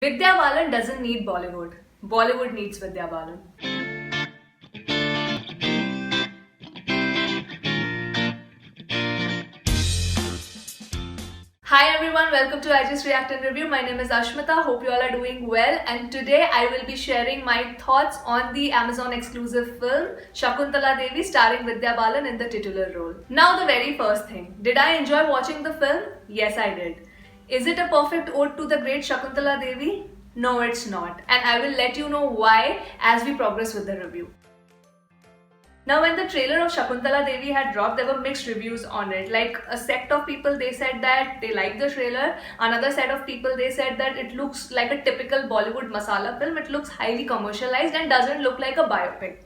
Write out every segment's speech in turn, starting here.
Vidya Balan doesn't need Bollywood. Bollywood needs Vidya Balan. Hi everyone, welcome to I Just React and Review. My name is Ashmita. Hope you all are doing well. And today I will be sharing my thoughts on the Amazon exclusive film Shakuntala Devi starring Vidya Balan in the titular role. Now the very first thing, did I enjoy watching the film? Yes, I did. Is it a perfect ode to the great Shakuntala Devi? No, it's not. And I will let you know why as we progress with the review. Now, when the trailer of Shakuntala Devi had dropped, there were mixed reviews on it. Like a sect of people, they said that they liked the trailer. Another set of people, they said that it looks like a typical Bollywood masala film. It looks highly commercialized and doesn't look like a biopic.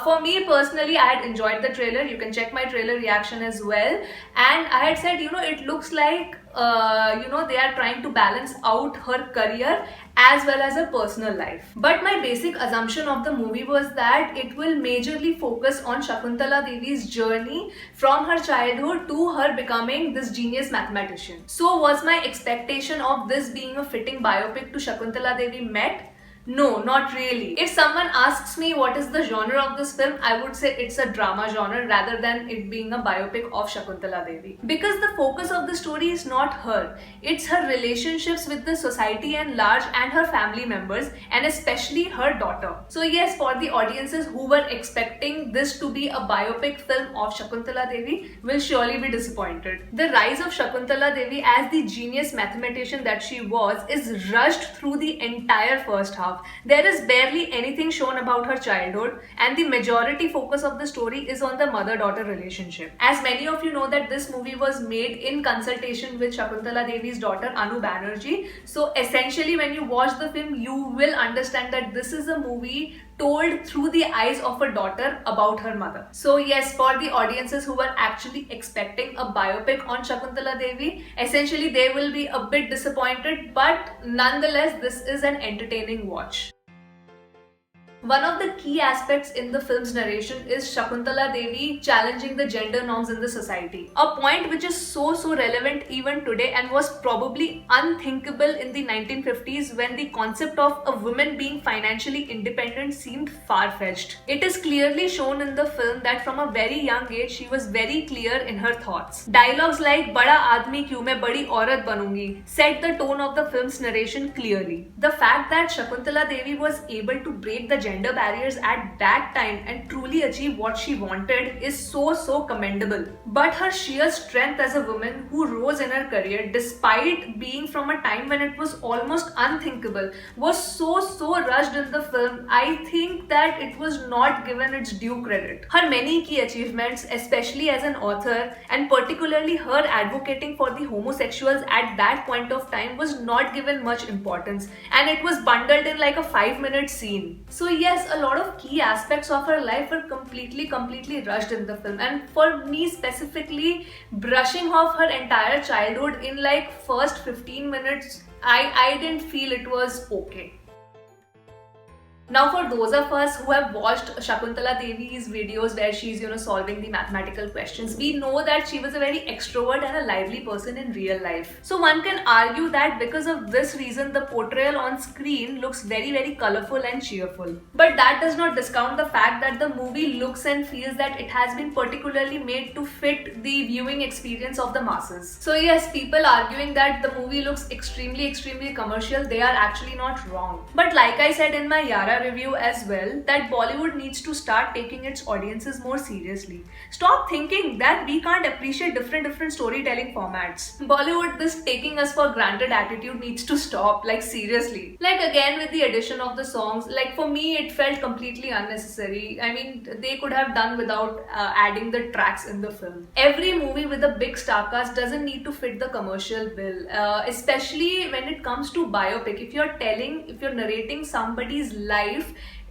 For me personally, I had enjoyed the trailer. You can check my trailer reaction as well. And I had said, it looks like they are trying to balance out her career as well as her personal life. But my basic assumption of the movie was that it will majorly focus on Shakuntala Devi's journey from her childhood to her becoming this genius mathematician. So was my expectation of this being a fitting biopic to Shakuntala Devi met? No, not really. If someone asks me what is the genre of this film, I would say it's a drama genre rather than it being a biopic of Shakuntala Devi. Because the focus of the story is not her. It's her relationships with the society and large and her family members, and especially her daughter. So yes, for the audiences who were expecting this to be a biopic film of Shakuntala Devi will surely be disappointed. The rise of Shakuntala Devi as the genius mathematician that she was is rushed through the entire first half. There is barely anything shown about her childhood, and the majority focus of the story is on the mother-daughter relationship. As many of you know that this movie was made in consultation with Shakuntala Devi's daughter Anu Banerjee. So essentially when you watch the film, you will understand that this is a movie told through the eyes of a daughter about her mother. So yes, for the audiences who were actually expecting a biopic on Shakuntala Devi, essentially they will be a bit disappointed, but nonetheless this is an entertaining watch. One of the key aspects in the film's narration is Shakuntala Devi challenging the gender norms in the society. A point which is so relevant even today and was probably unthinkable in the 1950s when the concept of a woman being financially independent seemed far-fetched. It is clearly shown in the film that from a very young age she was very clear in her thoughts. Dialogues like "Bada aadmi kyun main badi aurat banungi" set the tone of the film's narration clearly. The fact that Shakuntala Devi was able to break the gender barriers at that time and truly achieve what she wanted is so commendable. But her sheer strength as a woman who rose in her career despite being from a time when it was almost unthinkable was so rushed in the film. I think that it was not given its due credit. Her many key achievements, especially as an author and particularly her advocating for the homosexuals at that point of time, was not given much importance, and it was bundled in like a 5-minute scene. So yes, a lot of key aspects of her life were completely rushed in the film, and for me specifically, brushing off her entire childhood in like first 15 minutes, I didn't feel it was okay. Now for those of us who have watched Shakuntala Devi's videos where she's solving the mathematical questions, we know that she was a very extrovert and a lively person in real life. So one can argue that because of this reason the portrayal on screen looks very colorful and cheerful. But that does not discount the fact that the movie looks and feels that it has been particularly made to fit the viewing experience of the masses. So yes, people arguing that the movie looks extremely commercial, they are actually not wrong. But like I said in my Yara review as well, that Bollywood needs to start taking its audiences more seriously. Stop thinking that we can't appreciate different storytelling formats. Bollywood, this taking us for granted attitude needs to stop, like seriously. Like again with the addition of the songs, like for me it felt completely unnecessary. I mean, they could have done without adding the tracks in the film. Every movie with a big star cast doesn't need to fit the commercial bill, especially when it comes to biopic. If you're narrating somebody's life,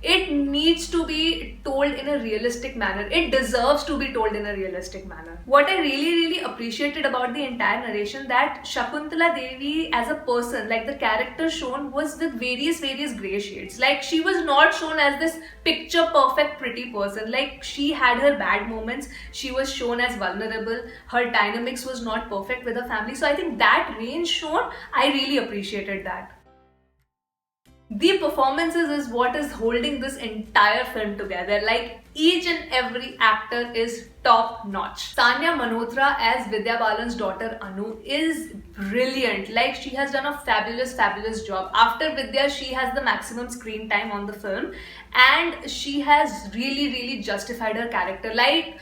it needs to be told in a realistic manner. It deserves to be told in a realistic manner. What I really appreciated about the entire narration, that Shakuntala Devi as a person, like the character shown, was with various grey shades. Like she was not shown as this picture perfect pretty person. Like she had her bad moments, she was shown as vulnerable, her dynamics was not perfect with her family. So I think that range shown, I really appreciated that. The performances is what is holding this entire film together. Like, each and every actor is top notch. Sanya Malhotra as Vidya Balan's daughter Anu is brilliant. Like, she has done a fabulous job. After Vidya, she has the maximum screen time on the film, and she has really justified her character. Like,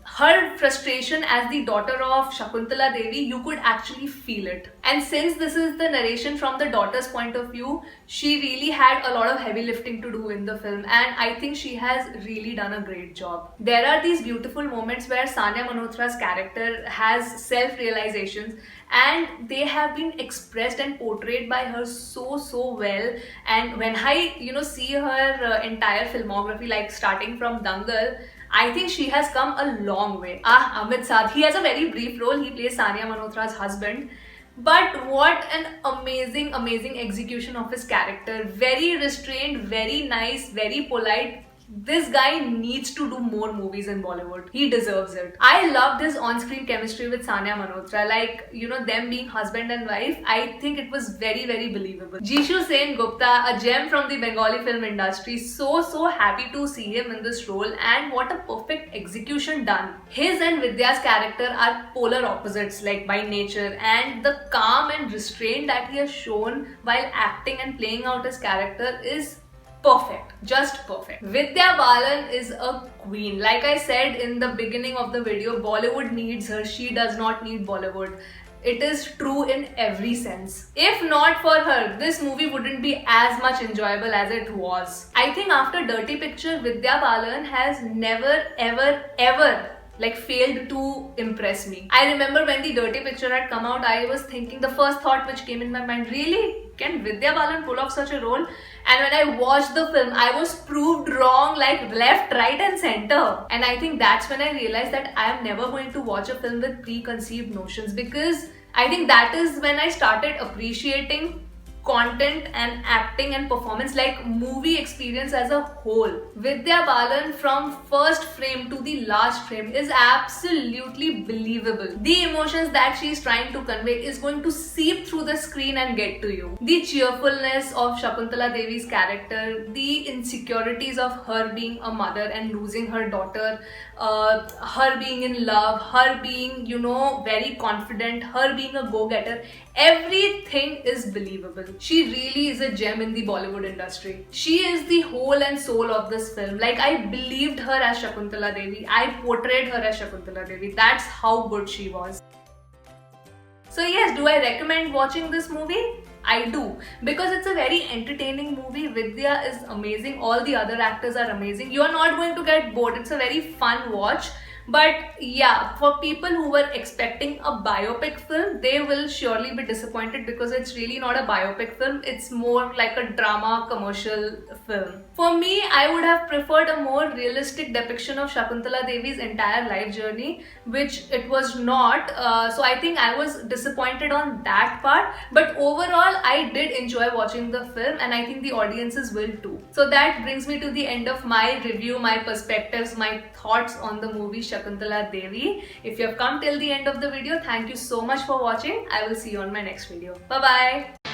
her frustration as the daughter of Shakuntala Devi, you could actually feel it. And since this is the narration from the daughter's point of view, she really had a lot of heavy lifting to do in the film, and I think she has really done a great job. There are these beautiful moments where Sanya Malhotra's character has self-realizations, and they have been expressed and portrayed by her so well. And when I see her entire filmography, like starting from Dangal, I think she has come a long way. Amit Sadh, he has a very brief role. He plays Sanya Malhotra's husband. But what an amazing execution of his character. Very restrained, very nice, very polite. This guy needs to do more movies in Bollywood. He deserves it. I love this on-screen chemistry with Sanya Malhotra. Like, them being husband and wife. I think it was very believable. Jishu Sen Gupta, a gem from the Bengali film industry. So happy to see him in this role, and what a perfect execution done. His and Vidya's character are polar opposites, like by nature, and the calm and restraint that he has shown while acting and playing out his character is perfect, just perfect. Vidya Balan is a queen. Like I said in the beginning of the video, Bollywood needs her. She does not need Bollywood. It is true in every sense. If not for her, this movie wouldn't be as much enjoyable as it was. I think after Dirty Picture, Vidya Balan has never ever failed to impress me. I remember when the Dirty Picture had come out, I was thinking, the first thought which came in my mind, really? Can Vidya Balan pull off such a role? And when I watched the film, I was proved wrong, like left, right and center. And I think that's when I realized that I am never going to watch a film with preconceived notions, because I think that is when I started appreciating content and acting and performance, like movie experience as a whole. Vidya Balan from first frame to the last frame is absolutely believable. The emotions that she's trying to convey is going to seep through the screen and get to you. The cheerfulness of Shakuntala Devi's character, the insecurities of her being a mother and losing her daughter, her being in love, her being, very confident, her being a go-getter, everything is believable. She really is a gem in the Bollywood industry. She is the whole and soul of this film. Like, I believed her as Shakuntala Devi. I portrayed her as Shakuntala Devi. That's how good she was. So yes, do I recommend watching this movie? I do, because it's a very entertaining movie. Vidya is amazing. All the other actors are amazing. You are not going to get bored. It's a very fun watch. But yeah, for people who were expecting a biopic film, they will surely be disappointed, because it's really not a biopic film. It's more like a drama commercial film. For me, I would have preferred a more realistic depiction of Shakuntala Devi's entire life journey, which it was not. So I think I was disappointed on that part. But overall, I did enjoy watching the film, and I think the audiences will too. So that brings me to the end of my review, my perspectives, my thoughts on the movie Shakuntala Devi. If you have come till the end of the video, thank you so much for watching. I will see you on my next video. Bye bye.